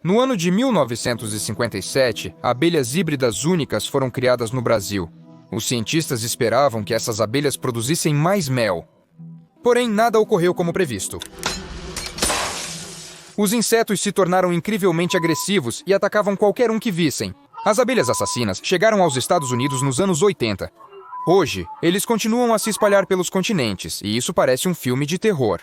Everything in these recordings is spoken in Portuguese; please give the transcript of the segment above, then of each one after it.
No ano de 1957, abelhas híbridas únicas foram criadas no Brasil. Os cientistas esperavam que essas abelhas produzissem mais mel. Porém, nada ocorreu como previsto. Os insetos se tornaram incrivelmente agressivos e atacavam qualquer um que vissem. As abelhas assassinas chegaram aos Estados Unidos nos anos 80. Hoje, eles continuam a se espalhar pelos continentes, e isso parece um filme de terror.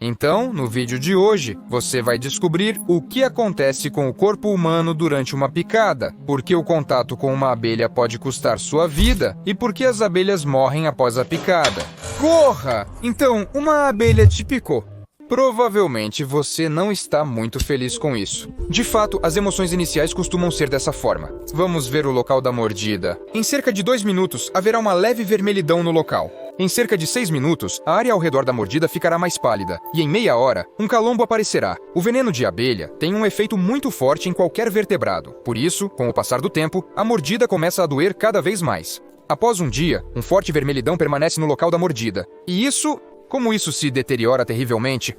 Então, no vídeo de hoje, você vai descobrir o que acontece com o corpo humano durante uma picada, por que o contato com uma abelha pode custar sua vida e por que as abelhas morrem após a picada. Corra! Então, uma abelha te picou. Provavelmente você não está muito feliz com isso. De fato, as emoções iniciais costumam ser dessa forma. Vamos ver o local da mordida. Em cerca de 2 minutos, haverá uma leve vermelhidão no local. Em cerca de 6 minutos, a área ao redor da mordida ficará mais pálida. E em meia hora, um calombo aparecerá. O veneno de abelha tem um efeito muito forte em qualquer vertebrado. Por isso, com o passar do tempo, a mordida começa a doer cada vez mais. Após um dia, um forte vermelhidão permanece no local da mordida. E como isso se deteriora terrivelmente?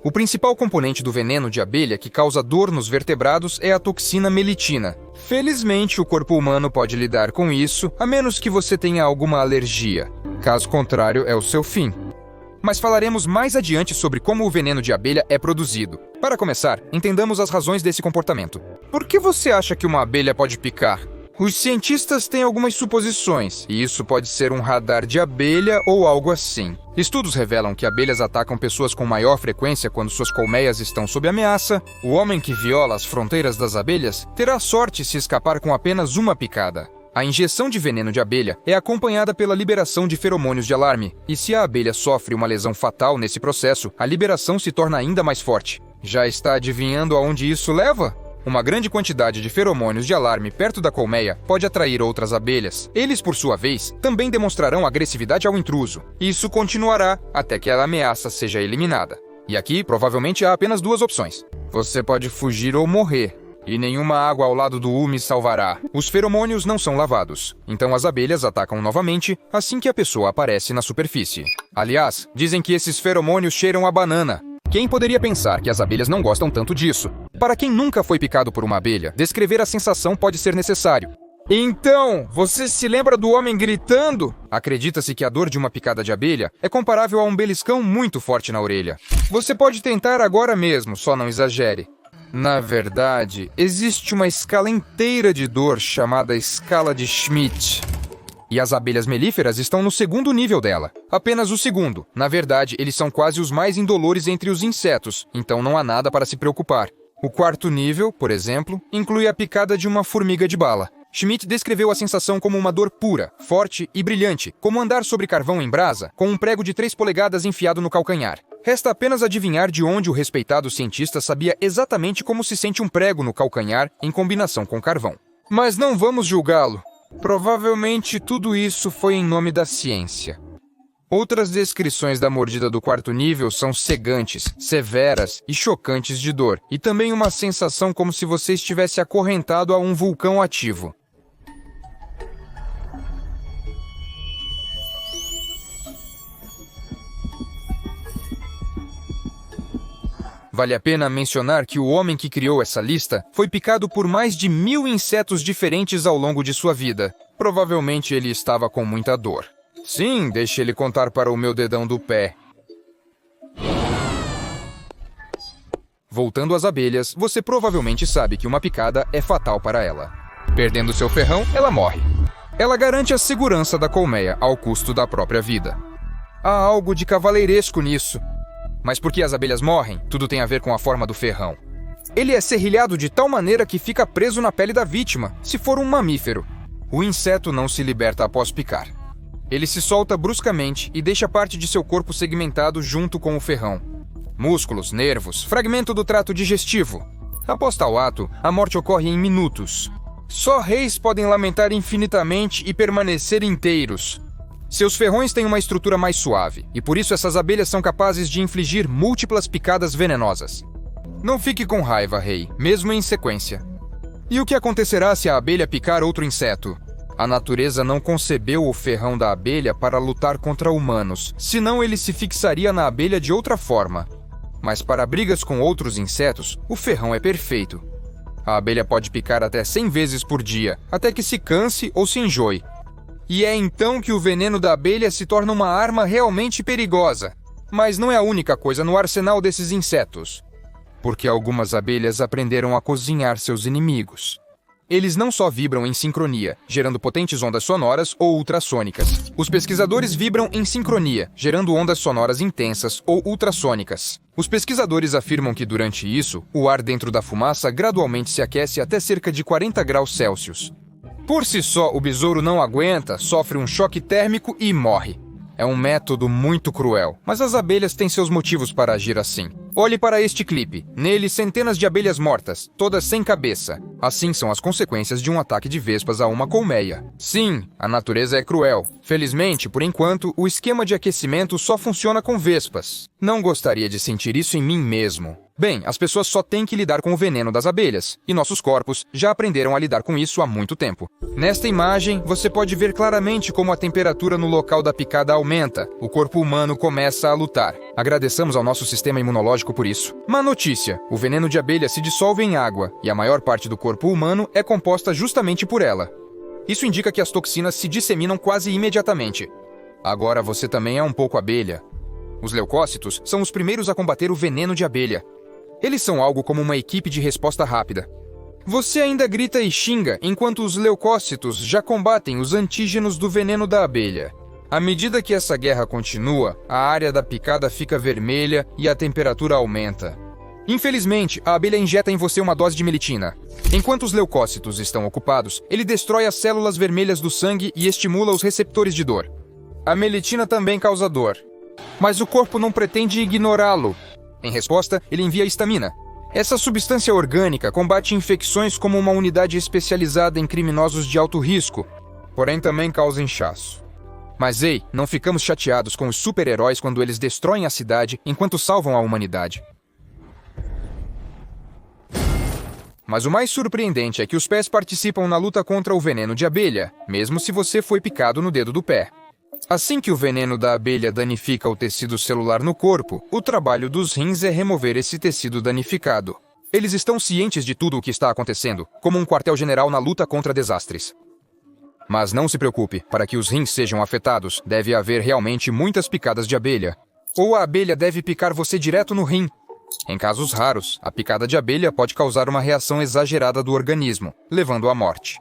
O principal componente do veneno de abelha que causa dor nos vertebrados é a toxina melitina. Felizmente, o corpo humano pode lidar com isso, a menos que você tenha alguma alergia. Caso contrário, é o seu fim. Mas falaremos mais adiante sobre como o veneno de abelha é produzido. Para começar, entendamos as razões desse comportamento. Por que você acha que uma abelha pode picar? Os cientistas têm algumas suposições, e isso pode ser um radar de abelha ou algo assim. Estudos revelam que abelhas atacam pessoas com maior frequência quando suas colmeias estão sob ameaça. O homem que viola as fronteiras das abelhas terá sorte se escapar com apenas uma picada. A injeção de veneno de abelha é acompanhada pela liberação de feromônios de alarme, e se a abelha sofre uma lesão fatal nesse processo, a liberação se torna ainda mais forte. Já está adivinhando aonde isso leva? Uma grande quantidade de feromônios de alarme perto da colmeia pode atrair outras abelhas. Eles, por sua vez, também demonstrarão agressividade ao intruso. Isso continuará até que a ameaça seja eliminada. E aqui, provavelmente, há apenas 2 opções. Você pode fugir ou morrer. E nenhuma água ao lado do me salvará. Os feromônios não são lavados. Então as abelhas atacam novamente assim que a pessoa aparece na superfície. Aliás, dizem que esses feromônios cheiram a banana. Quem poderia pensar que as abelhas não gostam tanto disso? Para quem nunca foi picado por uma abelha, descrever a sensação pode ser necessário. Então, você se lembra do homem gritando? Acredita-se que a dor de uma picada de abelha é comparável a um beliscão muito forte na orelha. Você pode tentar agora mesmo, só não exagere. Na verdade, existe uma escala inteira de dor chamada escala de Schmidt. E as abelhas melíferas estão no 2º nível dela. Apenas o 2º. Na verdade, eles são quase os mais indolores entre os insetos, então não há nada para se preocupar. O 4º nível, por exemplo, inclui a picada de uma formiga de bala. Schmidt descreveu a sensação como uma dor pura, forte e brilhante, como andar sobre carvão em brasa, com um prego de 3 polegadas enfiado no calcanhar. Resta apenas adivinhar de onde o respeitado cientista sabia exatamente como se sente um prego no calcanhar em combinação com carvão. Mas não vamos julgá-lo. Provavelmente tudo isso foi em nome da ciência. Outras descrições da mordida do 4º nível são cegantes, severas e chocantes de dor, e também uma sensação como se você estivesse acorrentado a um vulcão ativo. Vale a pena mencionar que o homem que criou essa lista foi picado por mais de 1000 insetos diferentes ao longo de sua vida. Provavelmente ele estava com muita dor. Sim, deixe ele contar para o meu dedão do pé. Voltando às abelhas, você provavelmente sabe que uma picada é fatal para ela. Perdendo seu ferrão, ela morre. Ela garante a segurança da colmeia ao custo da própria vida. Há algo de cavaleiresco nisso. Mas por que as abelhas morrem? Tudo tem a ver com a forma do ferrão. Ele é serrilhado de tal maneira que fica preso na pele da vítima, se for um mamífero. O inseto não se liberta após picar. Ele se solta bruscamente e deixa parte de seu corpo segmentado junto com o ferrão. Músculos, nervos, fragmento do trato digestivo. Após tal ato, a morte ocorre em minutos. Só reis podem lamentar infinitamente e permanecer inteiros. Seus ferrões têm uma estrutura mais suave, e por isso essas abelhas são capazes de infligir múltiplas picadas venenosas. Não fique com raiva, rei, mesmo em sequência. E o que acontecerá se a abelha picar outro inseto? A natureza não concebeu o ferrão da abelha para lutar contra humanos, senão ele se fixaria na abelha de outra forma. Mas para brigas com outros insetos, o ferrão é perfeito. A abelha pode picar até 100 vezes por dia, até que se canse ou se enjoe. E é então que o veneno da abelha se torna uma arma realmente perigosa. Mas não é a única coisa no arsenal desses insetos. Porque algumas abelhas aprenderam a cozinhar seus inimigos. Eles não só vibram em sincronia, gerando potentes ondas sonoras ou ultrassônicas. Os pesquisadores vibram em sincronia, gerando ondas sonoras intensas ou ultrassônicas. Os pesquisadores afirmam que, durante isso, o ar dentro da fumaça gradualmente se aquece até cerca de 40 graus Celsius. Por si só, o besouro não aguenta, sofre um choque térmico e morre. É um método muito cruel, mas as abelhas têm seus motivos para agir assim. Olhe para este clipe. Nele, centenas de abelhas mortas, todas sem cabeça. Assim são as consequências de um ataque de vespas a uma colmeia. Sim, a natureza é cruel. Felizmente, por enquanto, o esquema de aquecimento só funciona com vespas. Não gostaria de sentir isso em mim mesmo. Bem, as pessoas só têm que lidar com o veneno das abelhas, e nossos corpos já aprenderam a lidar com isso há muito tempo. Nesta imagem, você pode ver claramente como a temperatura no local da picada aumenta. O corpo humano começa a lutar. Agradeçamos ao nosso sistema imunológico por isso. Má notícia: o veneno de abelha se dissolve em água, e a maior parte do corpo humano é composta justamente por ela. Isso indica que as toxinas se disseminam quase imediatamente. Agora você também é um pouco abelha. Os leucócitos são os primeiros a combater o veneno de abelha. Eles são algo como uma equipe de resposta rápida. Você ainda grita e xinga, enquanto os leucócitos já combatem os antígenos do veneno da abelha. À medida que essa guerra continua, a área da picada fica vermelha e a temperatura aumenta. Infelizmente, a abelha injeta em você uma dose de melitina. Enquanto os leucócitos estão ocupados, ele destrói as células vermelhas do sangue e estimula os receptores de dor. A melitina também causa dor. Mas o corpo não pretende ignorá-lo. Em resposta, ele envia histamina. Essa substância orgânica combate infecções como uma unidade especializada em criminosos de alto risco, porém também causa inchaço. Mas ei, não ficamos chateados com os super-heróis quando eles destroem a cidade enquanto salvam a humanidade. Mas o mais surpreendente é que os pés participam na luta contra o veneno de abelha, mesmo se você foi picado no dedo do pé. Assim que o veneno da abelha danifica o tecido celular no corpo, o trabalho dos rins é remover esse tecido danificado. Eles estão cientes de tudo o que está acontecendo, como um quartel-general na luta contra desastres. Mas não se preocupe, para que os rins sejam afetados, deve haver realmente muitas picadas de abelha. Ou a abelha deve picar você direto no rim. Em casos raros, a picada de abelha pode causar uma reação exagerada do organismo, levando à morte.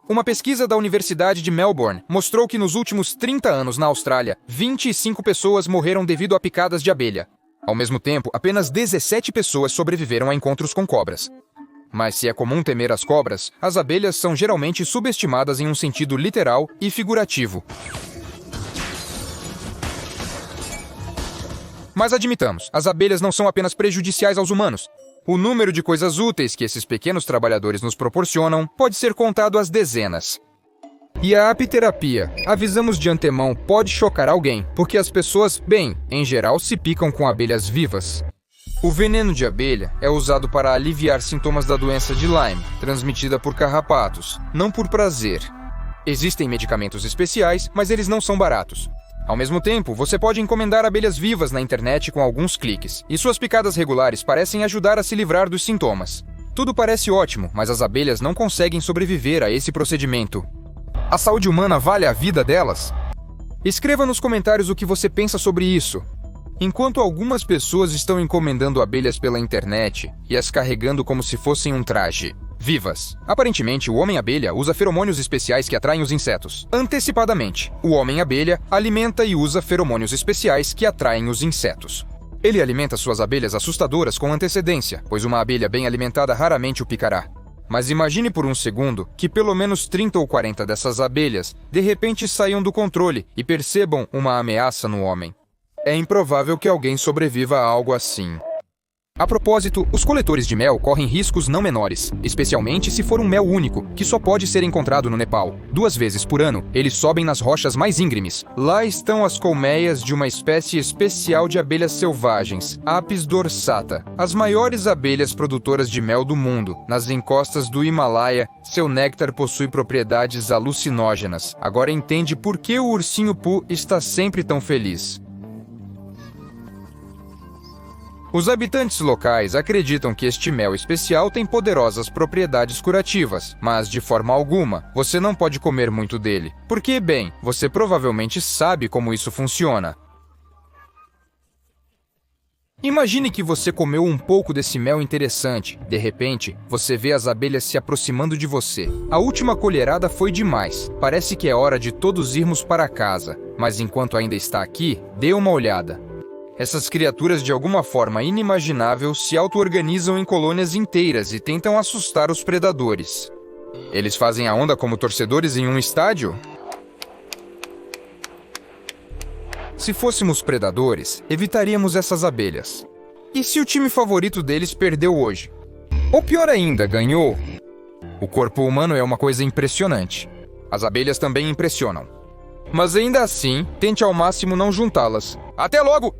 Uma pesquisa da Universidade de Melbourne mostrou que nos últimos 30 anos na Austrália, 25 pessoas morreram devido a picadas de abelha. Ao mesmo tempo, apenas 17 pessoas sobreviveram a encontros com cobras. Mas se é comum temer as cobras, as abelhas são geralmente subestimadas em um sentido literal e figurativo. Mas admitamos, as abelhas não são apenas prejudiciais aos humanos. O número de coisas úteis que esses pequenos trabalhadores nos proporcionam pode ser contado às dezenas. E a apiterapia, avisamos de antemão, pode chocar alguém, porque as pessoas, bem, em geral, se picam com abelhas vivas. O veneno de abelha é usado para aliviar sintomas da doença de Lyme, transmitida por carrapatos, não por prazer. Existem medicamentos especiais, mas eles não são baratos. Ao mesmo tempo, você pode encomendar abelhas vivas na internet com alguns cliques, e suas picadas regulares parecem ajudar a se livrar dos sintomas. Tudo parece ótimo, mas as abelhas não conseguem sobreviver a esse procedimento. A saúde humana vale a vida delas? Escreva nos comentários o que você pensa sobre isso. Enquanto algumas pessoas estão encomendando abelhas pela internet e as carregando como se fossem um traje, vivas. Aparentemente, o homem-abelha usa feromônios especiais que atraem os insetos. Antecipadamente, o homem-abelha alimenta e usa feromônios especiais que atraem os insetos. Ele alimenta suas abelhas assustadoras com antecedência, pois uma abelha bem alimentada raramente o picará. Mas imagine por um segundo que pelo menos 30 ou 40 dessas abelhas de repente saiam do controle e percebam uma ameaça no homem. É improvável que alguém sobreviva a algo assim. A propósito, os coletores de mel correm riscos não menores, especialmente se for um mel único, que só pode ser encontrado no Nepal. 2 vezes por ano, eles sobem nas rochas mais íngremes. Lá estão as colmeias de uma espécie especial de abelhas selvagens, Apis dorsata, as maiores abelhas produtoras de mel do mundo. Nas encostas do Himalaia, seu néctar possui propriedades alucinógenas. Agora entende por que o ursinho Pooh está sempre tão feliz. Os habitantes locais acreditam que este mel especial tem poderosas propriedades curativas, mas de forma alguma, você não pode comer muito dele, porque, bem, você provavelmente sabe como isso funciona. Imagine que você comeu um pouco desse mel interessante. De repente, você vê as abelhas se aproximando de você. A última colherada foi demais. Parece que é hora de todos irmos para casa. Mas enquanto ainda está aqui, dê uma olhada. Essas criaturas, de alguma forma inimaginável, se auto-organizam em colônias inteiras e tentam assustar os predadores. Eles fazem a onda como torcedores em um estádio? Se fôssemos predadores, evitaríamos essas abelhas. E se o time favorito deles perdeu hoje? Ou pior ainda, ganhou? O corpo humano é uma coisa impressionante. As abelhas também impressionam. Mas ainda assim, tente ao máximo não juntá-las. Até logo!